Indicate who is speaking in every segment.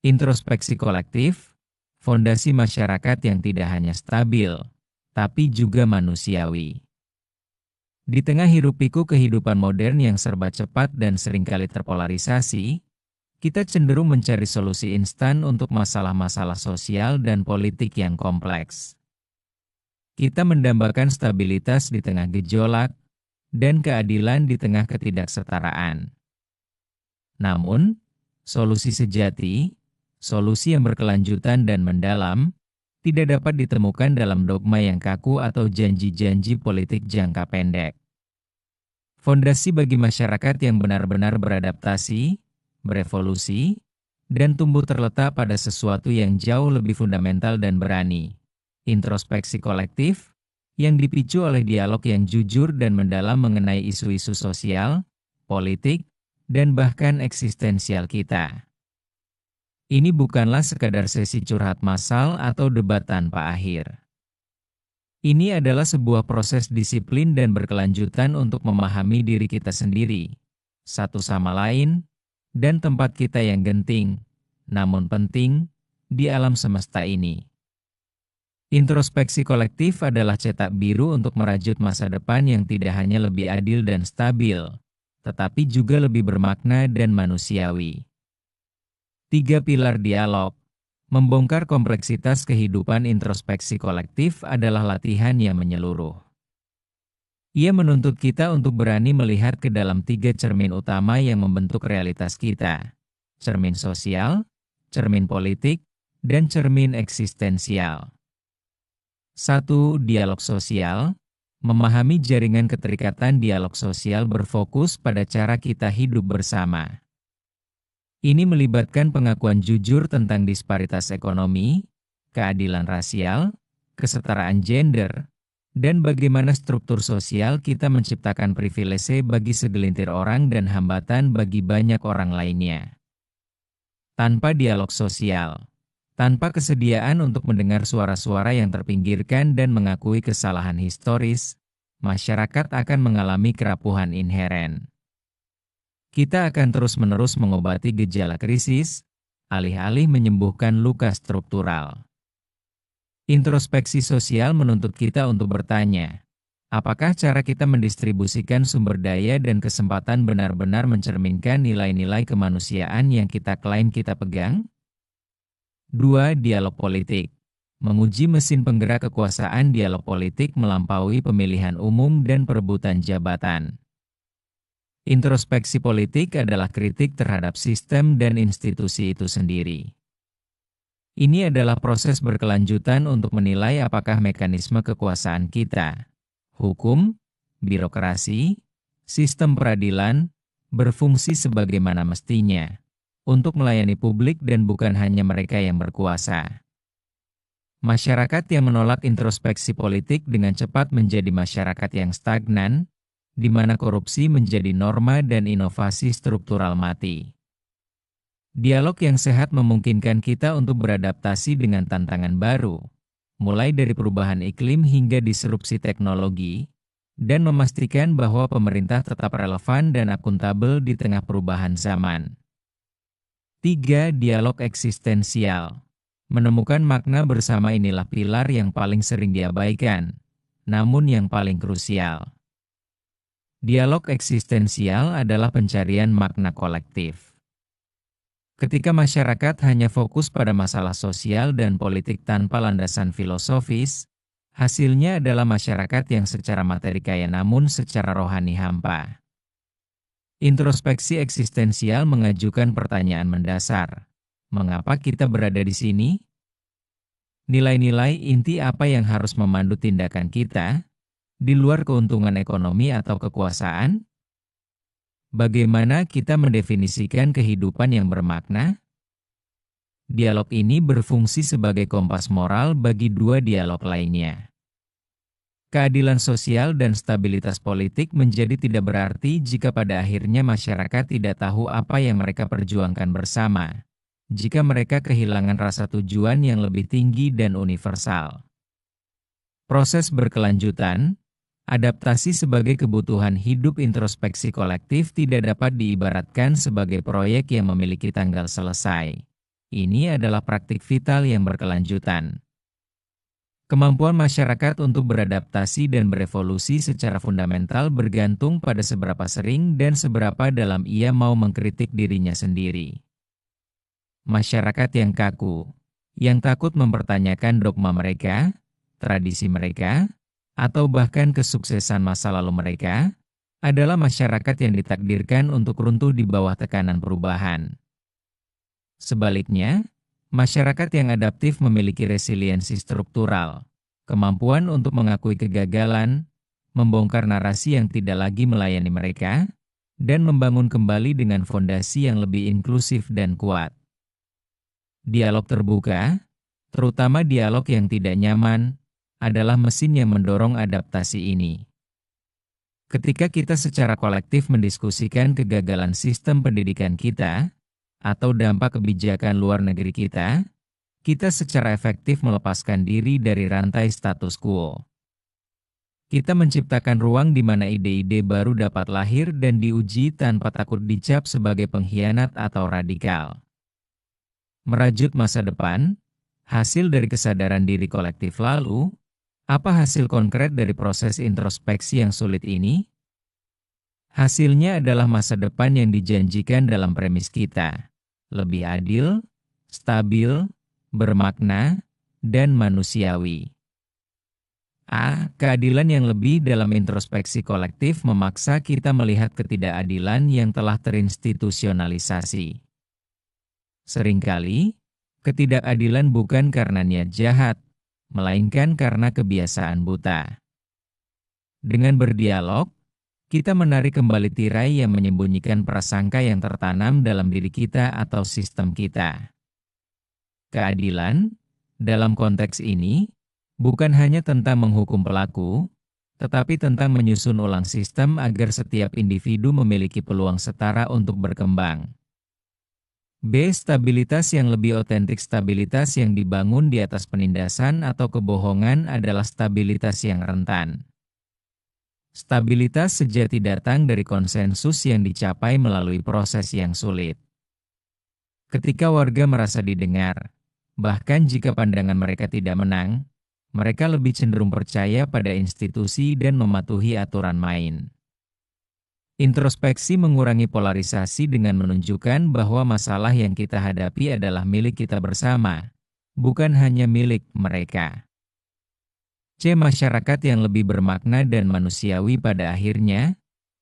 Speaker 1: Introspeksi kolektif, fondasi masyarakat yang tidak hanya stabil, tapi juga manusiawi. Di tengah hiruk-pikuk kehidupan modern yang serba cepat dan seringkali terpolarisasi, kita cenderung mencari solusi instan untuk masalah-masalah sosial dan politik yang kompleks. Kita mendambakan stabilitas di tengah gejolak dan keadilan di tengah ketidaksetaraan. Namun, solusi sejati, solusi yang berkelanjutan dan mendalam, tidak dapat ditemukan dalam dogma yang kaku atau janji-janji politik jangka pendek. Fondasi bagi masyarakat yang benar-benar beradaptasi, berevolusi, dan tumbuh terletak pada sesuatu yang jauh lebih fundamental dan berani. Introspeksi kolektif, yang dipicu oleh dialog yang jujur dan mendalam mengenai isu-isu sosial, politik, dan bahkan eksistensial kita. Ini bukanlah sekadar sesi curhat massal atau debat tanpa akhir. Ini adalah sebuah proses disiplin dan berkelanjutan untuk memahami diri kita sendiri, satu sama lain, dan tempat kita yang genting, namun penting, di alam semesta ini. Introspeksi kolektif adalah cetak biru untuk merajut masa depan yang tidak hanya lebih adil dan stabil, tetapi juga lebih bermakna dan manusiawi. 3 pilar dialog. Membongkar kompleksitas kehidupan. Introspeksi kolektif adalah latihan yang menyeluruh. Ia menuntut kita untuk berani melihat ke dalam 3 cermin utama yang membentuk realitas kita. Cermin sosial, cermin politik, dan cermin eksistensial. 1. Dialog sosial. Memahami jaringan keterikatan dialog sosial berfokus pada cara kita hidup bersama. Ini melibatkan pengakuan jujur tentang disparitas ekonomi, keadilan rasial, kesetaraan gender, dan bagaimana struktur sosial kita menciptakan privilege bagi segelintir orang dan hambatan bagi banyak orang lainnya. Tanpa dialog sosial, tanpa kesediaan untuk mendengar suara-suara yang terpinggirkan dan mengakui kesalahan historis, masyarakat akan mengalami kerapuhan inheren. Kita akan terus-menerus mengobati gejala krisis, alih-alih menyembuhkan luka struktural. Introspeksi sosial menuntut kita untuk bertanya, apakah cara kita mendistribusikan sumber daya dan kesempatan benar-benar mencerminkan nilai-nilai kemanusiaan yang kita klaim kita pegang? 2. Dialog politik. Menguji mesin penggerak kekuasaan. Dialog politik melampaui pemilihan umum dan perebutan jabatan. Introspeksi politik adalah kritik terhadap sistem dan institusi itu sendiri. Ini adalah proses berkelanjutan untuk menilai apakah mekanisme kekuasaan kita, hukum, birokrasi, sistem peradilan, berfungsi sebagaimana mestinya, untuk melayani publik dan bukan hanya mereka yang berkuasa. Masyarakat yang menolak introspeksi politik dengan cepat menjadi masyarakat yang stagnan, di mana korupsi menjadi norma dan inovasi struktural mati. Dialog yang sehat memungkinkan kita untuk beradaptasi dengan tantangan baru, mulai dari perubahan iklim hingga disrupsi teknologi, dan memastikan bahwa pemerintah tetap relevan dan akuntabel di tengah perubahan zaman. 3. Dialog eksistensial. Menemukan makna bersama inilah pilar yang paling sering diabaikan, namun yang paling krusial. Dialog eksistensial adalah pencarian makna kolektif. Ketika masyarakat hanya fokus pada masalah sosial dan politik tanpa landasan filosofis, hasilnya adalah masyarakat yang secara materi kaya namun secara rohani hampa. Introspeksi eksistensial mengajukan pertanyaan mendasar. Mengapa kita berada di sini? Nilai-nilai inti apa yang harus memandu tindakan kita? Di luar keuntungan ekonomi atau kekuasaan? Bagaimana kita mendefinisikan kehidupan yang bermakna? Dialog ini berfungsi sebagai kompas moral bagi 2 dialog lainnya. Keadilan sosial dan stabilitas politik menjadi tidak berarti jika pada akhirnya masyarakat tidak tahu apa yang mereka perjuangkan bersama, jika mereka kehilangan rasa tujuan yang lebih tinggi dan universal. Proses berkelanjutan, adaptasi sebagai kebutuhan hidup. Introspeksi kolektif tidak dapat diibaratkan sebagai proyek yang memiliki tanggal selesai. Ini adalah praktik vital yang berkelanjutan. Kemampuan masyarakat untuk beradaptasi dan berevolusi secara fundamental bergantung pada seberapa sering dan seberapa dalam ia mau mengkritik dirinya sendiri. Masyarakat yang kaku, yang takut mempertanyakan dogma mereka, tradisi mereka, atau bahkan kesuksesan masa lalu mereka, adalah masyarakat yang ditakdirkan untuk runtuh di bawah tekanan perubahan. Sebaliknya, masyarakat yang adaptif memiliki resiliensi struktural, kemampuan untuk mengakui kegagalan, membongkar narasi yang tidak lagi melayani mereka, dan membangun kembali dengan fondasi yang lebih inklusif dan kuat. Dialog terbuka, terutama dialog yang tidak nyaman, adalah mesin yang mendorong adaptasi ini. Ketika kita secara kolektif mendiskusikan kegagalan sistem pendidikan kita, atau dampak kebijakan luar negeri kita secara efektif melepaskan diri dari rantai status quo. Kita menciptakan ruang di mana ide-ide baru dapat lahir dan diuji tanpa takut dicap sebagai pengkhianat atau radikal. Merajut masa depan, hasil dari kesadaran diri kolektif lalu, apa hasil konkret dari proses introspeksi yang sulit ini? Hasilnya adalah masa depan yang dijanjikan dalam premis kita. Lebih adil, stabil, bermakna, dan manusiawi. Keadilan yang lebih dalam introspeksi kolektif memaksa kita melihat ketidakadilan yang telah terinstitusionalisasi. Seringkali, ketidakadilan bukan karena niat jahat, melainkan karena kebiasaan buta. Dengan berdialog, kita menarik kembali tirai yang menyembunyikan prasangka yang tertanam dalam diri kita atau sistem kita. Keadilan, dalam konteks ini, bukan hanya tentang menghukum pelaku, tetapi tentang menyusun ulang sistem agar setiap individu memiliki peluang setara untuk berkembang. Stabilitas yang lebih otentik. Stabilitas yang dibangun di atas penindasan atau kebohongan adalah stabilitas yang rentan. Stabilitas sejati datang dari konsensus yang dicapai melalui proses yang sulit. Ketika warga merasa didengar, bahkan jika pandangan mereka tidak menang, mereka lebih cenderung percaya pada institusi dan mematuhi aturan main. Introspeksi mengurangi polarisasi dengan menunjukkan bahwa masalah yang kita hadapi adalah milik kita bersama, bukan hanya milik mereka. Masyarakat yang lebih bermakna dan manusiawi. Pada akhirnya,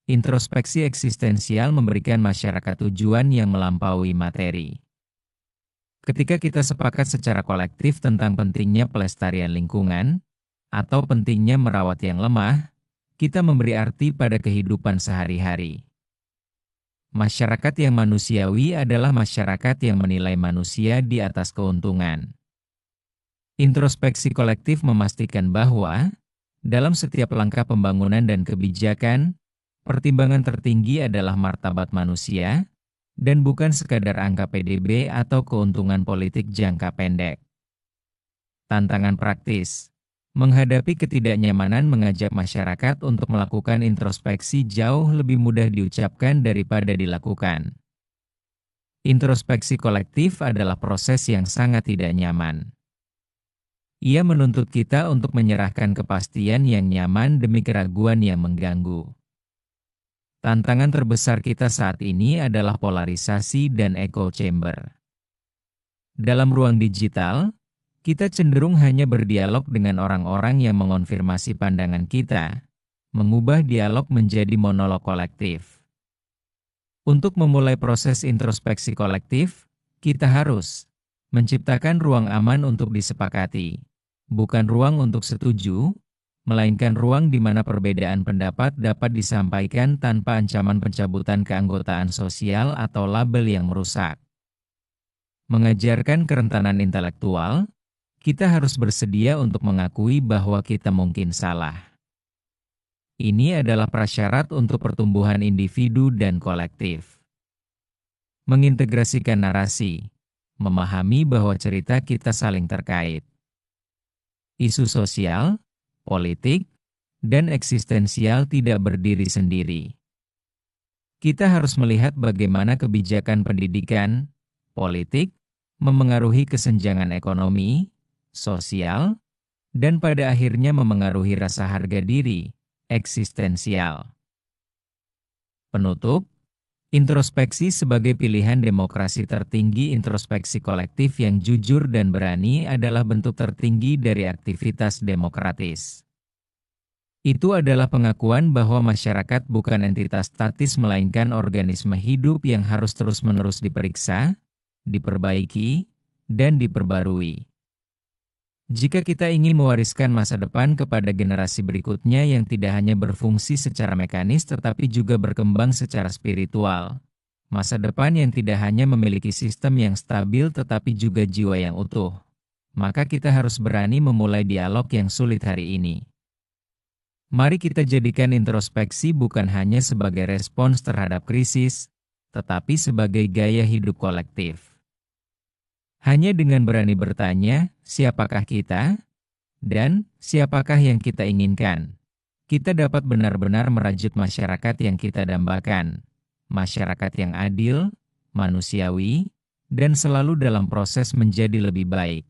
Speaker 1: introspeksi eksistensial memberikan masyarakat tujuan yang melampaui materi. Ketika kita sepakat secara kolektif tentang pentingnya pelestarian lingkungan, atau pentingnya merawat yang lemah, kita memberi arti pada kehidupan sehari-hari. Masyarakat yang manusiawi adalah masyarakat yang menilai manusia di atas keuntungan. Introspeksi kolektif memastikan bahwa, dalam setiap langkah pembangunan dan kebijakan, pertimbangan tertinggi adalah martabat manusia, dan bukan sekadar angka PDB atau keuntungan politik jangka pendek. Tantangan praktis. Menghadapi ketidaknyamanan mengajak masyarakat untuk melakukan introspeksi jauh lebih mudah diucapkan daripada dilakukan. Introspeksi kolektif adalah proses yang sangat tidak nyaman. Ia menuntut kita untuk menyerahkan kepastian yang nyaman demi keraguan yang mengganggu. Tantangan terbesar kita saat ini adalah polarisasi dan echo chamber. Dalam ruang digital, kita cenderung hanya berdialog dengan orang-orang yang mengonfirmasi pandangan kita, mengubah dialog menjadi monolog kolektif. Untuk memulai proses introspeksi kolektif, kita harus menciptakan ruang aman untuk disepakati. Bukan ruang untuk setuju, melainkan ruang di mana perbedaan pendapat dapat disampaikan tanpa ancaman pencabutan keanggotaan sosial atau label yang merusak. Mengajarkan kerentanan intelektual, kita harus bersedia untuk mengakui bahwa kita mungkin salah. Ini adalah prasyarat untuk pertumbuhan individu dan kolektif. Mengintegrasikan narasi, memahami bahwa cerita kita saling terkait. Isu sosial, politik, dan eksistensial tidak berdiri sendiri. Kita harus melihat bagaimana kebijakan pendidikan, politik, memengaruhi kesenjangan ekonomi, sosial, dan pada akhirnya memengaruhi rasa harga diri, eksistensial. Penutup, introspeksi sebagai pilihan demokrasi tertinggi. Introspeksi kolektif yang jujur dan berani adalah bentuk tertinggi dari aktivitas demokratis. Itu adalah pengakuan bahwa masyarakat bukan entitas statis melainkan organisme hidup yang harus terus-menerus diperiksa, diperbaiki, dan diperbarui. Jika kita ingin mewariskan masa depan kepada generasi berikutnya yang tidak hanya berfungsi secara mekanis tetapi juga berkembang secara spiritual, masa depan yang tidak hanya memiliki sistem yang stabil tetapi juga jiwa yang utuh, maka kita harus berani memulai dialog yang sulit hari ini. Mari kita jadikan introspeksi bukan hanya sebagai respons terhadap krisis, tetapi sebagai gaya hidup kolektif. Hanya dengan berani bertanya, siapakah kita? Dan siapakah yang kita inginkan? Kita dapat benar-benar merajut masyarakat yang kita dambakan. Masyarakat yang adil, manusiawi, dan selalu dalam proses menjadi lebih baik.